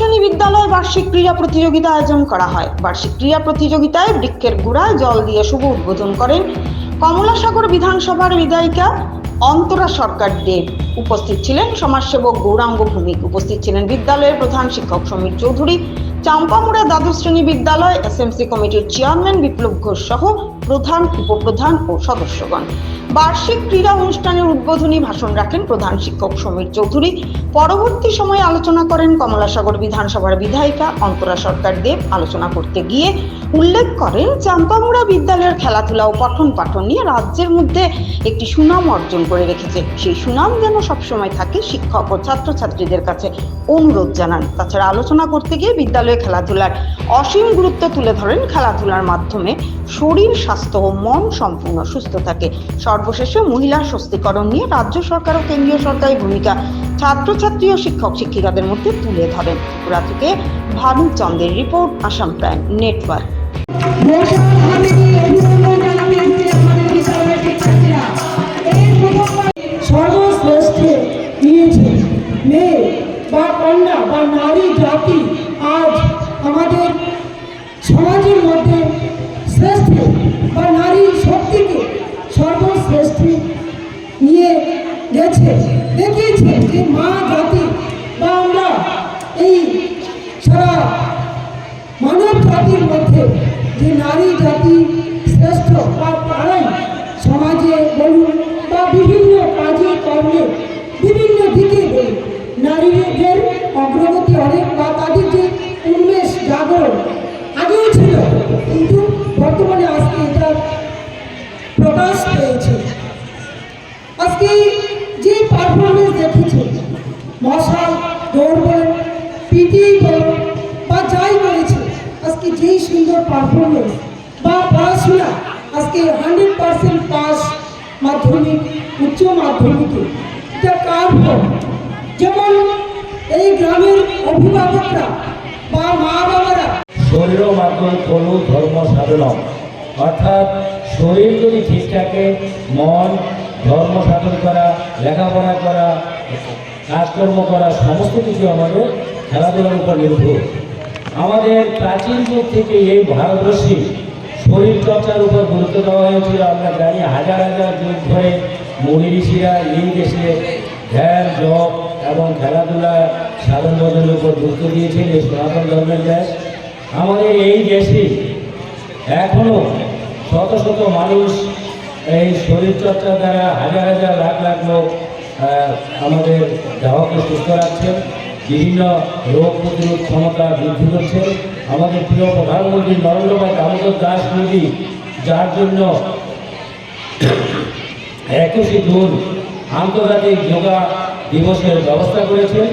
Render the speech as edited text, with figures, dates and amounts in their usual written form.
শ্রেণী বিদ্যালয়ে বার্ষিক ক্রীড়া প্রতিযোগিতা আয়োজন করা হয়। বার্ষিক ক্রীড়া প্রতিযোগিতায় বৃক্ষের গোড়ায় জল দিয়ে শুভ উদ্বোধন করেন কমলাসাগর বিধানসভার বিধায়িকা অন্তরা সরকার দেব। উপস্থিত ছিলেন সমাজসেবক গৌরাঙ্গ ভৌমিক, উপস্থিত ছিলেন বিদ্যালয়ের প্রধান শিক্ষক সমীর চৌধুরী, চাম্পামুড়া দ্বাদশ শ্রেণী বিদ্যালয় এসএমসি কমিটির চেয়ারম্যান বিপ্লব ঘোষ সহ প্রধান, উপপ্রধান ও সদস্যগণ। বার্ষিক ক্রীড়া অনুষ্ঠানের উদ্বোধনী ভাষণ রাখেন প্রধান শিক্ষক সমীর চৌধুরী। পরবর্তী সময়ে আলোচনা করেন কমলাসাগর বিধানসভার বিধায়িকা অন্তরা সরকার দেব। আলোচনা করতে গিয়ে উল্লেখ করেন, চাম্পামুড়া বিদ্যালয়ের খেলাধুলা ও পঠন পাঠন নিয়ে রাজ্যের মধ্যে একটি সুনাম অর্জন করে রেখেছে। সেই সুনাম যেন সবসময় থাকে, শিক্ষক ও ছাত্রছাত্রীদের কাছে অনুরোধ জানান। তাছাড়া আলোচনা করতে গিয়ে বিদ্যালয়ে খেলাধুলার অসীম গুরুত্ব তুলে ধরেন। খেলাধুলার মাধ্যমে শরীর, স্বাস্থ্য ও মন সম্পূর্ণ সুস্থ থাকে। সর্বশেষে মহিলার সশক্তিকরণ নিয়ে রাজ্য সরকার ও কেন্দ্রীয় সরকারের ভূমিকা ছাত্রছাত্রী ও শিক্ষক শিক্ষিকাদের মধ্যে তুলে ধরেন। ত্রিপুরা থেকে ভানু চন্দ্রের রিপোর্ট, আসাম প্রাইম নেটওয়ার্ক। সর্বশ্রেষ্ঠ নিয়েছে মেয়ে বা কন্যা বা নারী জাতি আজ আমাদের সমাজের মধ্যে শ্রেষ্ঠ বা নারী শক্তিকে সর্বশ্রেষ্ঠ নিয়ে গেছে, দেখিয়েছে যে মা জাতি বা আমরা এই সারা মানব জাতির মধ্যে যে নারী জাতি শ্রেষ্ঠ বা তারাই সমাজে বলুন বা বিভিন্ন কাজে কর্মে বিভিন্ন দিকে বলুন নারীদের অগ্রগতি অনেক বা তাদের যে উন্মেষ জাগরণ আগেও ছিল, কিন্তু বর্তমানে আজকে এটা প্রকাশ পেয়েছে। আজকে যে পারফরমেন্স দেখেছে, মশাল দৌড় বলেন, পিটি বলেন বা যাই করেছে, আজকে যেই সুন্দর পারফরমেন্স বা পড়াশোনা আজকে 100% পাস মাধ্যমিক, উচ্চ মাধ্যমিকে, এটা কার ফল? যেমন এই গ্রামের অভিভাবকরা বা মা বাবারা শরীর মাধ্যম খলু ধর্ম সাধন, অর্থাৎ শরীর যদি ঠিক থাকে, মন ধর্ম সাধন করা, লেখাপড়া করা, কাজকর্ম করা, সমস্ত কিছু আমাদের খেলাধুলার উপর নির্ভর। আমাদের প্রাচীন যুগ থেকে এই ভারতবর্ষে শরীর চর্চার উপর গুরুত্ব দেওয়া হয়েছিল। আমরা জানি হাজার হাজার যুগ ধরে মুনি ঋষিরা এই দেশে ধ্যান, জপ এবং খেলাধুলা সাধন ভজনের উপর গুরুত্ব দিয়েছেন। এই সনাতন ধর্মের দেশ। আমাদের এই দেশে এখনও শত শত মানুষ এই শরীরচর্চা দ্বারা হাজার হাজার লাখ লাখ লোক আমাদের দেহকে সুস্থ রাখছেন, বিভিন্ন রোগ প্রতিরোধ ক্ষমতা বৃদ্ধি করছে। আমাদের প্রিয় প্রধানমন্ত্রী নরেন্দ্র ভাই দামোদর দাস মোদী, যার জন্য 21শে জুন আন্তর্জাতিক যোগা দিবসের ব্যবস্থা করেছেন।